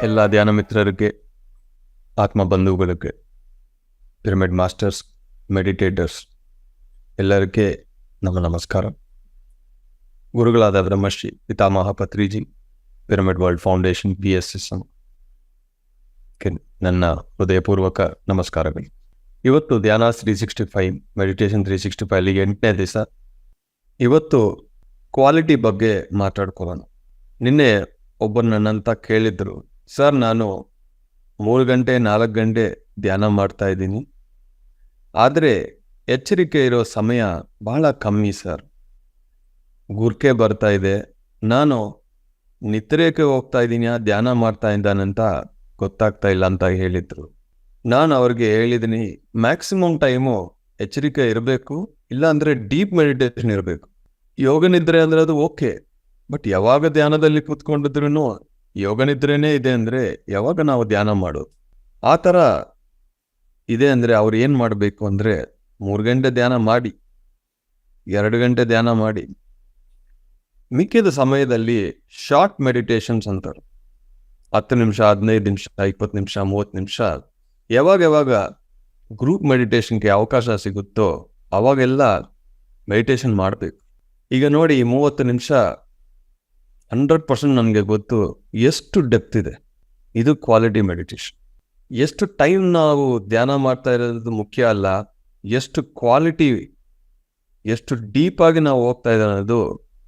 ಎಲ್ಲ ಧ್ಯಾನ ಮಿತ್ರರಿಗೆ, ಆತ್ಮ ಬಂಧುಗಳಿಗೆ, ಪಿರಮಿಡ್ ಮಾಸ್ಟರ್ಸ್, ಮೆಡಿಟೇಟರ್ಸ್ ಎಲ್ಲರಿಗೆ ನಮ್ಮ ನಮಸ್ಕಾರ. ಗುರುಗಳಾದ ಬ್ರಹ್ಮಶ್ರೀ ಪಿತಾಮಹ Patriji, pyramid world foundation PSSM ನನ್ನ ಹೃದಯಪೂರ್ವಕ ನಮಸ್ಕಾರಗಳು. ಇವತ್ತು ಧ್ಯಾನ 365 ಮೆಡಿಟೇಷನ್ 365 8ನೇ ದಿವಸ. ಇವತ್ತು ಕ್ವಾಲಿಟಿ ಬಗ್ಗೆ ಮಾತಾಡ್ಕೊಳ್ಳೋಣ. ನಿನ್ನೆ ಒಬ್ಬರು ನನ್ನಂತ ಕೇಳಿದ್ರು, ಸರ್ ನಾನು 3 ಗಂಟೆ 4 ಗಂಟೆ ಧ್ಯಾನ ಮಾಡ್ತಾ ಇದ್ದೀನಿ, ಆದರೆ ಎಚ್ಚರಿಕೆ ಇರೋ ಸಮಯ ಬಹಳ ಕಮ್ಮಿ ಸರ್, ಗುರ್ಕೆ ಬರ್ತಾ ಇದೆ, ನಾನು ನಿದ್ರೆಗೆ ಹೋಗ್ತಾ ಇದ್ದೀನಿ, ಧ್ಯಾನ ಮಾಡ್ತಾ ಇದ್ದಾನಂತ ಗೊತ್ತಾಗ್ತಾ ಇಲ್ಲ ಅಂತ ಹೇಳಿದ್ರು. ನಾನು ಅವ್ರಿಗೆ ಹೇಳಿದ್ದೀನಿ, ಮ್ಯಾಕ್ಸಿಮಮ್ ಟೈಮು ಎಚ್ಚರಿಕೆ ಇರಬೇಕು, ಇಲ್ಲಾಂದರೆ ಡೀಪ್ ಮೆಡಿಟೇಷನ್ ಇರಬೇಕು. ಯೋಗ ನಿದ್ರೆ ಅಂದರೆ ಅದು ಓಕೆ, ಬಟ್ ಯಾವಾಗ ಧ್ಯಾನದಲ್ಲಿ ಕೂತ್ಕೊಂಡಿದ್ರು ಯೋಗ ನಿದ್ರೆನೇ ಇದೆ ಅಂದರೆ ಯಾವಾಗ ನಾವು ಧ್ಯಾನ ಮಾಡೋದು? ಆ ಥರ ಇದೆ ಅಂದರೆ ಅವ್ರು ಏನು ಮಾಡಬೇಕು ಅಂದರೆ 3 ಗಂಟೆ ಧ್ಯಾನ ಮಾಡಿ, 2 ಗಂಟೆ ಧ್ಯಾನ ಮಾಡಿ, ಮಿಕ್ಕಿದ ಸಮಯದಲ್ಲಿ ಶಾರ್ಟ್ ಮೆಡಿಟೇಷನ್ಸ್ ಅಂತಾರೆ. 10 ನಿಮಿಷ, 15 ನಿಮಿಷ, 20 ನಿಮಿಷ, 30 ನಿಮಿಷ, ಯಾವಾಗ ಗ್ರೂಪ್ ಮೆಡಿಟೇಷನ್ಗೆ ಅವಕಾಶ ಸಿಗುತ್ತೋ ಅವಾಗೆಲ್ಲ ಮೆಡಿಟೇಷನ್ ಮಾಡಬೇಕು. ಈಗ ನೋಡಿ, 30 ನಿಮಿಷ 100% ನನಗೆ ಗೊತ್ತು ಎಷ್ಟು ಡೆಪ್ತ್ ಇದೆ. ಇದು ಕ್ವಾಲಿಟಿ ಮೆಡಿಟೇಷನ್. ಎಷ್ಟು ಟೈಮ್ ನಾವು ಧ್ಯಾನ ಮಾಡ್ತಾ ಇರೋದು ಮುಖ್ಯ ಅಲ್ಲ, ಎಷ್ಟು ಕ್ವಾಲಿಟಿ, ಎಷ್ಟು ಡೀಪಾಗಿ ನಾವು ಹೋಗ್ತಾ ಇದ್ದೀವಿ ಅನ್ನೋದು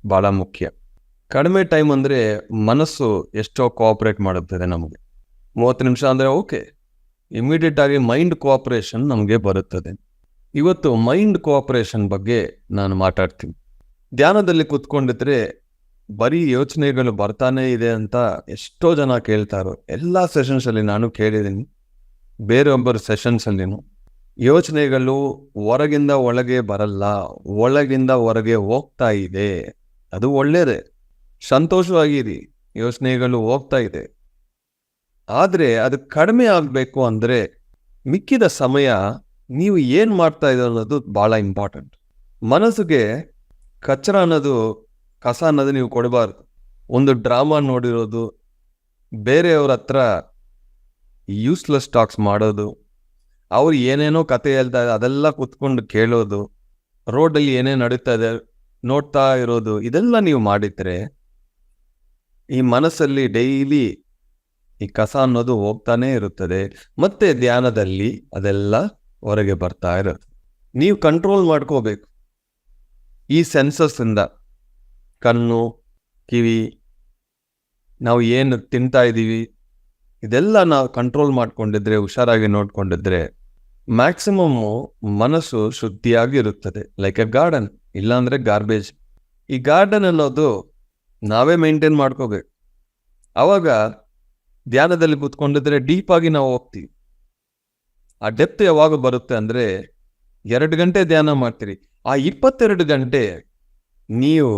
ಭಾಳ ಮುಖ್ಯ. ಕಡಿಮೆ ಟೈಮ್ ಅಂದರೆ ಮನಸ್ಸು ಎಷ್ಟೋ ಕೋಆಪ್ರೇಟ್ ಮಾಡುತ್ತದೆ ನಮಗೆ. 30 ನಿಮಿಷ ಅಂದರೆ ಓಕೆ, ಇಮಿಡಿಯೇಟ್ ಆಗಿ ಮೈಂಡ್ ಕೋಆಪ್ರೇಷನ್ ನಮಗೆ ಬರುತ್ತದೆ. ಇವತ್ತು ಮೈಂಡ್ ಕೋಆಪ್ರೇಷನ್ ಬಗ್ಗೆ ನಾನು ಮಾತಾಡ್ತೀನಿ. ಧ್ಯಾನದಲ್ಲಿ ಕೂತ್ಕೊಂಡಿದ್ರೆ ಬರೀ ಯೋಚನೆಗಳು ಬರ್ತಾನೆ ಇದೆ ಅಂತ ಎಷ್ಟೋ ಜನ ಕೇಳ್ತಾರೋ. ಎಲ್ಲ ಸೆಷನ್ಸಲ್ಲಿ ನಾನು ಕೇಳಿದ್ದೀನಿ, ಬೇರೊಬ್ಬರ ಸೆಷನ್ಸಲ್ಲಿನೂ ಯೋಚನೆಗಳು ಹೊರಗಿಂದ ಒಳಗೆ ಬರಲ್ಲ, ಒಳಗಿಂದ ಹೊರಗೆ ಹೋಗ್ತಾ ಇದೆ. ಅದು ಒಳ್ಳೆಯದೇ, ಸಂತೋಷವಾಗಿರಿ, ಯೋಚನೆಗಳು ಹೋಗ್ತಾ ಇದೆ. ಆದರೆ ಅದು ಕಡಿಮೆ ಆಗಬೇಕು ಅಂದರೆ ಮಿಕ್ಕಿದ ಸಮಯ ನೀವು ಏನು ಮಾಡ್ತಾ ಇದ್ದೀರ ಅನ್ನೋದು ಭಾಳ ಇಂಪಾರ್ಟೆಂಟ್. ಮನಸ್ಸಿಗೆ ಕಸ ಅನ್ನೋದು ನೀವು ಕೊಡಬಾರ್ದು. ಒಂದು ಡ್ರಾಮಾ ನೋಡಿರೋದು, ಬೇರೆಯವ್ರ ಹತ್ರ ಯೂಸ್ಲೆಸ್ ಟಾಕ್ಸ್ ಮಾಡೋದು, ಅವ್ರು ಏನೇನೋ ಕತೆ ಹೇಳ್ತಾ ಇದೆ ಅದೆಲ್ಲ ಕೂತ್ಕೊಂಡು ಕೇಳೋದು, ರೋಡಲ್ಲಿ ಏನೇನು ನಡೀತಾ ಇದೆ ನೋಡ್ತಾ ಇರೋದು, ಇದೆಲ್ಲ ನೀವು ಮಾಡಿದರೆ ಈ ಮನಸ್ಸಲ್ಲಿ ಡೈಲಿ ಈ ಕಸ ಅನ್ನೋದು ಹೋಗ್ತಾನೆ ಇರುತ್ತದೆ. ಮತ್ತೆ ಧ್ಯಾನದಲ್ಲಿ ಅದೆಲ್ಲ ಹೊರಗೆ ಬರ್ತಾ ಇರುತ್ತೆ. ನೀವು ಕಂಟ್ರೋಲ್ ಮಾಡ್ಕೋಬೇಕು. ಈ ಸೆನ್ಸಸ್ಸಿಂದ ಕಣ್ಣು, ಕಿವಿ, ನಾವು ಏನು ತಿಂತಾ ಇದ್ದೀವಿ, ಇದೆಲ್ಲ ನಾವು ಕಂಟ್ರೋಲ್ ಮಾಡ್ಕೊಂಡಿದ್ರೆ, ಹುಷಾರಾಗಿ ನೋಡ್ಕೊಂಡಿದ್ರೆ ಮ್ಯಾಕ್ಸಿಮಮ್ಮು ಮನಸ್ಸು ಶುದ್ಧಿಯಾಗಿ ಇರುತ್ತದೆ. ಲೈಕ್ ಎ ಗಾರ್ಡನ್, ಇಲ್ಲಾಂದರೆ ಗಾರ್ಬೇಜ್. ಈ ಗಾರ್ಡನ್ ಅನ್ನೋದು ನಾವೇ ಮೇಂಟೈನ್ ಮಾಡ್ಕೋಬೇಕು. ಆವಾಗ ಧ್ಯಾನದಲ್ಲಿ ಕೂತ್ಕೊಂಡಿದ್ರೆ ಡೀಪಾಗಿ ನಾವು ಹೋಗ್ತೀವಿ. ಆ ಡೆಪ್ತ್ ಯಾವಾಗ ಬರುತ್ತೆ ಅಂದರೆ 2 ಗಂಟೆ ಧ್ಯಾನ ಮಾಡ್ತೀರಿ, ಆ 22 ಗಂಟೆ ನೀವು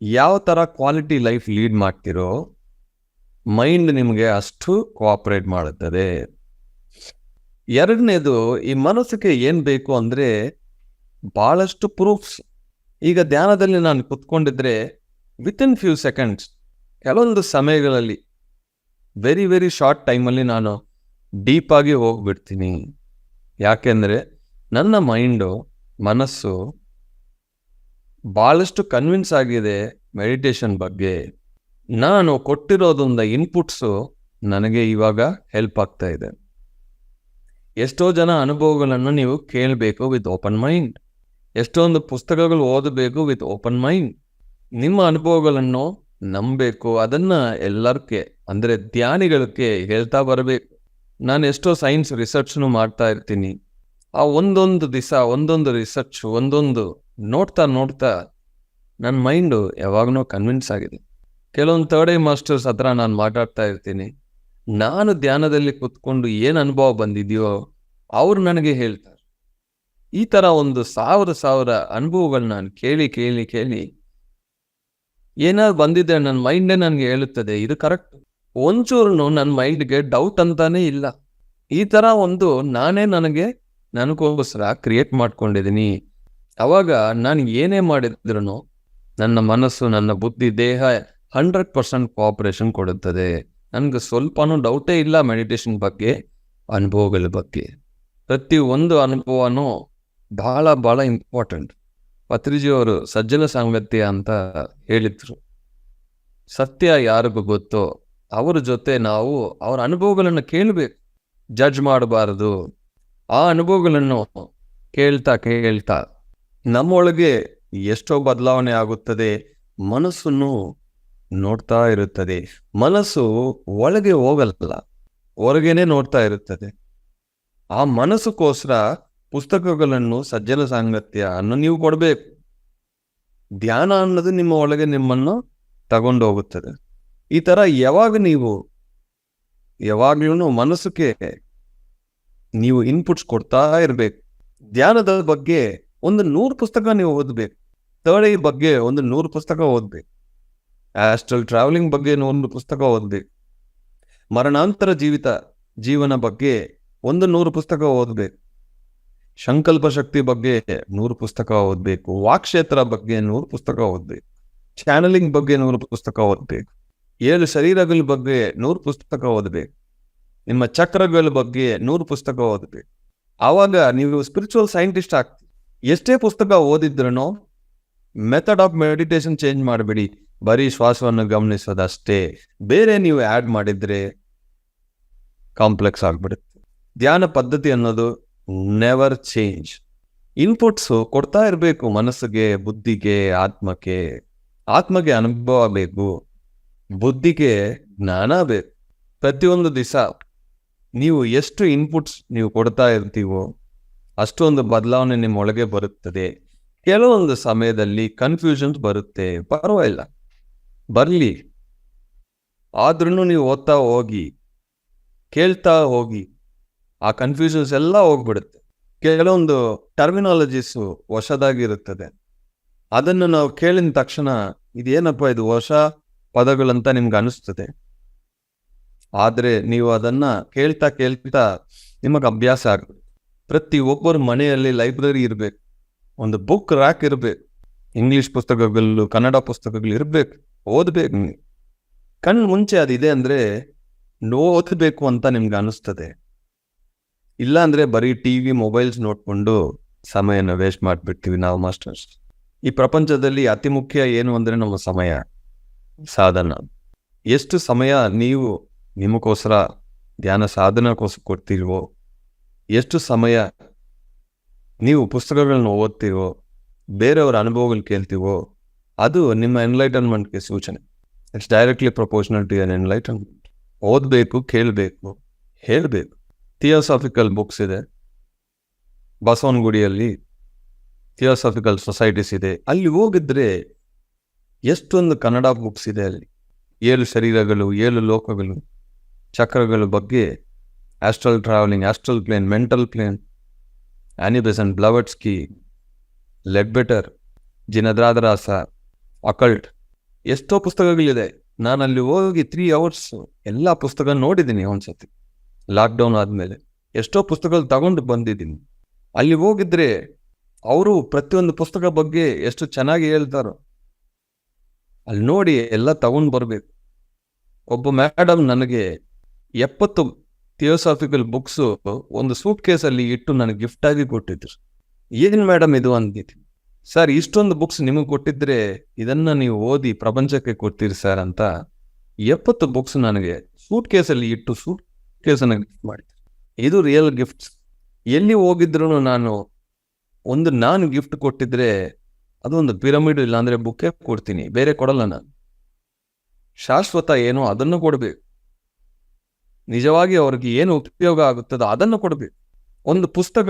ಯಾವ ಥರ ಕ್ವಾಲಿಟಿ ಲೈಫ್ ಲೀಡ್ ಮಾಡ್ತೀರೋ ಮೈಂಡ್ ನಿಮಗೆ ಅಷ್ಟು ಕೋಆಪ್ರೇಟ್ ಮಾಡುತ್ತದೆ. ಎರಡನೇದು, ಈ ಮನಸ್ಸಿಗೆ ಏನು ಬೇಕು ಅಂದರೆ ಭಾಳಷ್ಟು ಪ್ರೂಫ್ಸ್. ಈಗ ಧ್ಯಾನದಲ್ಲಿ ನಾನು ಕುತ್ಕೊಂಡಿದ್ರೆ ವಿತಿನ್ ಫ್ಯೂ ಸೆಕೆಂಡ್ಸ್, ಕೆಲವೊಂದು ಸಮಯಗಳಲ್ಲಿ ವೆರಿ ವೆರಿ ಶಾರ್ಟ್ ಟೈಮಲ್ಲಿ ನಾನು ಡೀಪಾಗಿ ಹೋಗ್ಬಿಡ್ತೀನಿ. ಯಾಕೆಂದರೆ ನನ್ನ ಮನಸ್ಸು ಭಾಳಷ್ಟು ಕನ್ವಿನ್ಸ್ ಆಗಿದೆ ಮೆಡಿಟೇಷನ್ ಬಗ್ಗೆ. ನಾನು ಕೊಟ್ಟಿರೋದೊಂದು ಇನ್ಪುಟ್ಸು ನನಗೆ ಇವಾಗ ಹೆಲ್ಪ್ ಆಗ್ತಾ ಇದೆ. ಎಷ್ಟೋ ಜನ ಅನುಭವಗಳನ್ನು ನೀವು ಕೇಳಬೇಕು ವಿತ್ ಓಪನ್ ಮೈಂಡ್, ಎಷ್ಟೊಂದು ಪುಸ್ತಕಗಳು ಓದಬೇಕು ವಿತ್ ಓಪನ್ ಮೈಂಡ್. ನಿಮ್ಮ ಅನುಭವಗಳನ್ನು ನಂಬಬೇಕು. ಅದನ್ನು ಎಲ್ಲರಿಗೆ ಅಂದರೆ ಧ್ಯಾನಿಗಳಿಗೆ ಹೇಳ್ತಾ ಬರಬೇಕು. ನಾನು ಎಷ್ಟೋ ಸೈನ್ಸ್ ರಿಸರ್ಚ್ನು ಮಾಡ್ತಾ ಇರ್ತೀನಿ. ಆ ಒಂದೊಂದು ದಿವಸ ಒಂದೊಂದು ರಿಸರ್ಚ್, ಒಂದೊಂದು ನೋಡ್ತಾ ನನ್ನ ಮೈಂಡು ಯಾವಾಗಲೂ ಕನ್ವಿನ್ಸ್ ಆಗಿದೆ. ಕೆಲವೊಂದು ಥರ್ಡ್ ಐ ಮಾಸ್ಟರ್ಸ್ ಹತ್ರ ನಾನು ಮಾತಾಡ್ತಾ ಇರ್ತೀನಿ. ನಾನು ಧ್ಯಾನದಲ್ಲಿ ಕೂತ್ಕೊಂಡು ಏನು ಅನುಭವ ಬಂದಿದೆಯೋ ಅವ್ರು ನನಗೆ ಹೇಳ್ತಾರೆ. ಈ ಥರ ಒಂದು ಸಾವಿರ ಅನುಭವಗಳು ನಾನು ಕೇಳಿ ಏನಾದ್ರು ಬಂದಿದೆ, ನನ್ನ ಮೈಂಡೇ ನನಗೆ ಹೇಳುತ್ತದೆ ಇದು ಕರೆಕ್ಟ್. ಒಂಚೂರು ನನ್ನ ಮೈಂಡ್ಗೆ ಡೌಟ್ ಅಂತಾನೆ ಇಲ್ಲ. ಈ ಥರ ಒಂದು ನನಗೋಸ್ಕರ ಕ್ರಿಯೇಟ್ ಮಾಡ್ಕೊಂಡಿದ್ದೀನಿ. ಅವಾಗ ನಾನು ಏನೇ ಮಾಡಿದ್ರು ನನ್ನ ಮನಸ್ಸು, ನನ್ನ ಬುದ್ಧಿ, ದೇಹ 100% ಕೋಆಪರೇಷನ್ ಕೊಡುತ್ತದೆ. ನನಗೆ ಸ್ವಲ್ಪನೂ ಡೌಟೇ ಇಲ್ಲ ಮೆಡಿಟೇಷನ್ ಬಗ್ಗೆ, ಅನುಭವಗಳ ಬಗ್ಗೆ. ಪ್ರತಿಯೊಂದು ಅನುಭವನೂ ಬಹಳ ಬಹಳ ಇಂಪಾರ್ಟೆಂಟ್. ಪತ್ರಿಜಿಯವರು ಸಜ್ಜನ ಸಾಂಗತ್ಯ ಅಂತ ಹೇಳಿದ್ರು. ಸತ್ಯ ಯಾರಿಗೂ ಗೊತ್ತೋ ಅವ್ರ ಜೊತೆ ನಾವು ಅವರ ಅನುಭವಗಳನ್ನು ಕೇಳಬೇಕು, ಜಡ್ಜ್ ಮಾಡಬಾರದು. ಆ ಅನುಭವಗಳನ್ನು ಕೇಳ್ತಾ ಕೇಳ್ತಾ ನಮ್ಮೊಳಗೆ ಎಷ್ಟೋ ಬದಲಾವಣೆ ಆಗುತ್ತದೆ. ಮನಸ್ಸನ್ನು ನೋಡ್ತಾ ಇರುತ್ತದೆ. ಮನಸ್ಸು ಒಳಗೆ ಹೋಗಲ್ಲ, ಹೊರಗೇನೆ ನೋಡ್ತಾ ಇರುತ್ತದೆ. ಆ ಮನಸ್ಸಕ್ಕೋಸ್ಕರ ಪುಸ್ತಕಗಳನ್ನು, ಸಜ್ಜನ ಸಾಂಗತ್ಯ ಅನ್ನು ನೀವು ಕೊಡಬೇಕು. ಧ್ಯಾನ ಅನ್ನೋದು ನಿಮ್ಮ ಒಳಗೆ ನಿಮ್ಮನ್ನು ತಗೊಂಡು ಹೋಗುತ್ತದೆ. ಈ ತರ ಯಾವಾಗ್ಲೂ ಮನಸ್ಸಿಗೆ ನೀವು ಇನ್ಪುಟ್ಸ್ ಕೊಡ್ತಾ ಇರ್ಬೇಕು. ಧ್ಯಾನದ ಬಗ್ಗೆ 100 ಪುಸ್ತಕ ನೀವು ಓದ್ಬೇಕು. ಥರ್ಡ್ ಐ ಬಗ್ಗೆ 100 ಪುಸ್ತಕ ಓದ್ಬೇಕು. ಆಸ್ಟ್ರಲ್ ಟ್ರಾವೆಲಿಂಗ್ ಬಗ್ಗೆ 100 ಪುಸ್ತಕ ಓದ್ಬೇಕು. ಮರಣಾಂತರ ಜೀವನ ಬಗ್ಗೆ 100 ಪುಸ್ತಕ ಓದ್ಬೇಕು. ಸಂಕಲ್ಪ ಶಕ್ತಿ ಬಗ್ಗೆ 100 ಪುಸ್ತಕ ಓದ್ಬೇಕು. ವಾಕ್ಕ್ಷೇತ್ರ ಬಗ್ಗೆ 100 ಪುಸ್ತಕ ಓದ್ಬೇಕು. ಚಾನಲಿಂಗ್ ಬಗ್ಗೆ 100 ಪುಸ್ತಕ ಓದ್ಬೇಕು. 7 ಶರೀರಗಳ ಬಗ್ಗೆ 100 ಪುಸ್ತಕ ಓದ್ಬೇಕು. ನಿಮ್ಮ ಚಕ್ರಗಳ ಬಗ್ಗೆ 100 ಪುಸ್ತಕ ಓದ್ಬೇಕು. ಆವಾಗ ನೀವು ಸ್ಪಿರಿಚುವಲ್ ಸೈಂಟಿಸ್ಟ್ ಆಗ್ತೀವಿ. ಎಷ್ಟೇ ಪುಸ್ತಕ ಓದಿದ್ರೂ ಮೆಥಡ್ ಆಫ್ ಮೆಡಿಟೇಷನ್ ಚೇಂಜ್ ಮಾಡಬೇಡಿ. ಬರೀ ಶ್ವಾಸವನ್ನು ಗಮನಿಸೋದಷ್ಟೇ. ಬೇರೆ ನೀವು ಆ್ಯಡ್ ಮಾಡಿದ್ರೆ ಕಾಂಪ್ಲೆಕ್ಸ್ ಆಗ್ಬಿಡುತ್ತೆ. ಧ್ಯಾನ ಪದ್ಧತಿ ಅನ್ನೋದು ನೆವರ್ ಚೇಂಜ್. ಇನ್ಪುಟ್ಸು ಕೊಡ್ತಾ ಇರಬೇಕು ಮನಸ್ಸಿಗೆ, ಬುದ್ಧಿಗೆ, ಆತ್ಮಗೆ ಅನುಭವ ಬೇಕು, ಬುದ್ಧಿಗೆ ಜ್ಞಾನ ಬೇಕು. ಪ್ರತಿಯೊಂದು ದಿವಸ ನೀವು ಎಷ್ಟು ಇನ್ಪುಟ್ಸ್ ನೀವು ಕೊಡ್ತಾ ಇರ್ತೀವೋ ಅಷ್ಟೊಂದು ಬದಲಾವಣೆ ನಿಮ್ಮೊಳಗೆ ಬರುತ್ತದೆ. ಕೆಲವೊಂದು ಸಮಯದಲ್ಲಿ ಕನ್ಫ್ಯೂಷನ್ಸ್ ಬರುತ್ತೆ, ಪರವಾಗಿಲ್ಲ, ಬರಲಿ. ಆದ್ರೂ ನೀವು ಓದ್ತಾ ಹೋಗಿ, ಕೇಳ್ತಾ ಹೋಗಿ, ಆ ಕನ್ಫ್ಯೂಷನ್ಸ್ ಎಲ್ಲ ಹೋಗ್ಬಿಡುತ್ತೆ. ಕೆಲವೊಂದು ಟರ್ಮಿನಾಲಜೀಸು ಹೊಸದಾಗಿರುತ್ತದೆ. ಅದನ್ನು ನಾವು ಕೇಳಿದ ತಕ್ಷಣ ಇದೇನಪ್ಪ ಇದು ಹೊಸ ಪದಗಳಂತ ನಿಮ್ಗೆ ಅನಿಸ್ತದೆ. ಆದರೆ ನೀವು ಅದನ್ನ ಕೇಳ್ತಾ ಕೇಳ್ತಾ ನಿಮಗೆ ಅಭ್ಯಾಸ ಆಗ್ಬೇಕು. ಪ್ರತಿಯೊಬ್ಬರ ಮನೆಯಲ್ಲಿ ಲೈಬ್ರರಿ ಇರಬೇಕು, ಒಂದು ಬುಕ್ ರ್ಯಾಕ್ ಇರಬೇಕು. ಇಂಗ್ಲಿಷ್ ಪುಸ್ತಕಗಳು, ಕನ್ನಡ ಪುಸ್ತಕಗಳು ಇರಬೇಕು. ಓದ್ಬೇಕು. ನೀವು ಕಣ್ಣು ಮುಂಚೆ ಅದಿದೆ ಅಂದರೆ ಓದಬೇಕು ಅಂತ ನಿಮ್ಗೆ ಅನಿಸ್ತದೆ. ಇಲ್ಲ ಅಂದರೆ ಬರೀ ಟಿವಿ, ಮೊಬೈಲ್ಸ್ ನೋಡಿಕೊಂಡು ಸಮಯನ ವೇಸ್ಟ್ ಮಾಡಿಬಿಡ್ತೀವಿ ನಾವು ಮಾಸ್ಟರ್ಸ್. ಈ ಪ್ರಪಂಚದಲ್ಲಿ ಅತಿ ಮುಖ್ಯ ಏನು ಅಂದರೆ ನಮ್ಮ ಸಮಯ ಸಾಧನ. ಎಷ್ಟು ಸಮಯ ನೀವು ನಿಮಗೋಸ್ಕರ ಧ್ಯಾನ ಸಾಧನಕ್ಕೋಸ್ಕರ ಕೊಡ್ತೀವೋ, ಎಷ್ಟು ಸಮಯ ನೀವು ಪುಸ್ತಕಗಳನ್ನ ಓದ್ತೀವೋ, ಬೇರೆಯವರ ಅನುಭವಗಳು ಕೇಳ್ತೀವೋ, ಅದು ನಿಮ್ಮ ಎನ್ಲೈಟನ್ಮೆಂಟ್ಗೆ ಸೂಚನೆ. It's directly proportional to en enlightenment. ಓದಬೇಕು, ಕೇಳಬೇಕು, ಹೇಳಬೇಕು. ಥಿಯೋಸಾಫಿಕಲ್ ಬುಕ್ಸ್ ಇದೆ. ಬಸವನಗುಡಿಯಲ್ಲಿ ಥಿಯೋಸಾಫಿಕಲ್ ಸೊಸೈಟೀಸ್ ಇದೆ. ಅಲ್ಲಿ ಹೋಗಿದ್ರೆ ಎಷ್ಟೊಂದು ಕನ್ನಡ ಬುಕ್ಸ್ ಇದೆ. ಅಲ್ಲಿ 7 ಶರೀರಗಳು, 7 ಲೋಕಗಳು, ಚಕ್ರಗಳ ಬಗ್ಗೆ, astral travelling, astral plane, mental plane, Annie Besant, Blavatsky, Leadbeater, ಜಿನದ್ರಾದರಾಸ, ಅಕಲ್ಟ್, ಎಷ್ಟೋ ಪುಸ್ತಕಗಳಿದೆ. ನಾನು ಅಲ್ಲಿ ಹೋಗಿ 3 hours ಎಲ್ಲ ಪುಸ್ತಕ ನೋಡಿದ್ದೀನಿ. ಒಂದ್ಸತಿ ಲಾಕ್ಡೌನ್ ಆದಮೇಲೆ ಎಷ್ಟೋ ಪುಸ್ತಕಗಳು ತಗೊಂಡು ಬಂದಿದ್ದೀನಿ. ಅಲ್ಲಿ ಹೋಗಿದ್ರೆ ಅವರು ಪ್ರತಿಯೊಂದು ಪುಸ್ತಕ ಬಗ್ಗೆ ಎಷ್ಟು ಚೆನ್ನಾಗಿ ಹೇಳ್ತಾರೋ ಅಲ್ಲಿ ನೋಡಿ ಎಲ್ಲ ತಗೊಂಡು ಬರಬೇಕು. ಒಬ್ಬ ಮೇಡಮ್ ನನಗೆ 70 ಥಿಯೋಸಾಫಿಕಲ್ ಬುಕ್ಸು ಒಂದು ಸೂಟ್ ಕೇಸಲ್ಲಿ ಇಟ್ಟು ನನಗೆ ಗಿಫ್ಟ್ ಆಗಿ ಕೊಟ್ಟಿದ್ರು. ಏನು ಮೇಡಮ್ ಇದು ಅಂದಿದ್ದೀನಿ. ಸರ್, ಇಷ್ಟೊಂದು ಬುಕ್ಸ್ ನಿಮಗೆ ಕೊಟ್ಟಿದ್ರೆ ಇದನ್ನ ನೀವು ಓದಿ ಪ್ರಪಂಚಕ್ಕೆ ಕೊಡ್ತೀರಿ ಸರ್ ಅಂತ 70 ಬುಕ್ಸ್ ನನಗೆ ಸೂಟ್ ಕೇಸಲ್ಲಿ ಇಟ್ಟು ಸೂಟ್ ಕೇಸನ್ನು ಗಿಫ್ಟ್ ಮಾಡಿದ್ರು. ಇದು ರಿಯಲ್ ಗಿಫ್ಟ್ಸ್. ಎಲ್ಲಿ ಹೋಗಿದ್ರು ನಾನು ಗಿಫ್ಟ್ ಕೊಟ್ಟಿದ್ರೆ ಅದು ಒಂದು ಪಿರಮಿಡ್, ಇಲ್ಲಾಂದ್ರೆ ಬುಕ್ಕೇ ಕೊಡ್ತೀನಿ, ಬೇರೆ ಕೊಡಲ್ಲ. ನಾನು ಶಾಶ್ವತ ಏನೋ ಅದನ್ನು ಕೊಡಬೇಕು. ನಿಜವಾಗಿ ಅವ್ರಿಗೆ ಏನು ಉಪಯೋಗ ಆಗುತ್ತದೋ ಅದನ್ನು ಕೊಡಬೇಕು. ಒಂದು ಪುಸ್ತಕ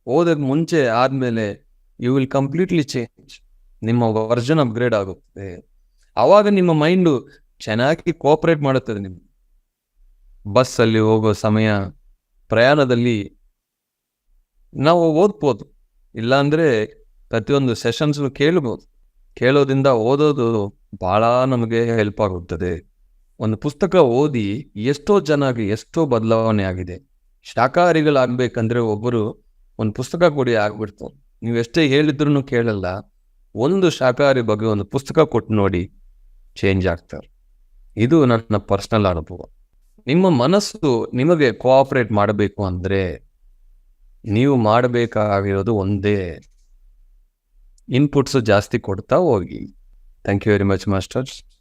ಓದೋದ್ ಮುಂಚೆ ಆದ್ಮೇಲೆ ಯು ವಿಲ್ ಕಂಪ್ಲೀಟ್ಲಿ ಚೇಂಜ್. ನಿಮ್ಮ ವರ್ಜನ್ ಅಪ್ಗ್ರೇಡ್ ಆಗುತ್ತದೆ. ಆವಾಗ ನಿಮ್ಮ ಮೈಂಡು ಚೆನ್ನಾಗಿ ಕೋಆಪರೇಟ್ ಮಾಡುತ್ತದೆ. ನಿಮ್ಗೆ ಬಸ್ಸಲ್ಲಿ ಹೋಗೋ ಸಮಯ, ಪ್ರಯಾಣದಲ್ಲಿ ನಾವು ಓದ್ಬೋದು, ಇಲ್ಲಾಂದ್ರೆ ಪ್ರತಿಯೊಂದು ಸೆಷನ್ಸ್ ಕೇಳ್ಬೋದು. ಕೇಳೋದ್ರಿಂದ ಓದೋದು ಬಹಳ ನಮಗೆ ಹೆಲ್ಪ್ ಆಗುತ್ತದೆ. ಒಂದು ಪುಸ್ತಕ ಓದಿ ಎಷ್ಟೋ ಜನಗೆ ಎಷ್ಟೋ ಬದಲಾವಣೆ ಆಗಿದೆ. ಶಾಕಾಹಾರಿಗಳಾಗಬೇಕಂದ್ರೆ ಒಬ್ಬರು ಒಂದು ಪುಸ್ತಕ ಕೊಡಿ ಆಗ್ಬಿಡ್ತಾರೆ. ನೀವು ಎಷ್ಟೇ ಹೇಳಿದ್ರು ಕೇಳಲ್ಲ. ಒಂದು ಶಾಕಾಹಾರಿ ಬಗ್ಗೆ ಒಂದು ಪುಸ್ತಕ ಕೊಟ್ಟು ನೋಡಿ, ಚೇಂಜ್ ಆಗ್ತಾರೆ. ಇದು ನನ್ನ ಪರ್ಸನಲ್ ಅನುಭವ. ನಿಮ್ಮ ಮನಸ್ಸು ನಿಮಗೆ ಕೋಆಪರೇಟ್ ಮಾಡಬೇಕು ಅಂದರೆ ನೀವು ಮಾಡಬೇಕಾಗಿರೋದು ಒಂದೇ, ಇನ್ಪುಟ್ಸು ಜಾಸ್ತಿ ಕೊಡ್ತಾ ಹೋಗಿ. Thank you very much masters.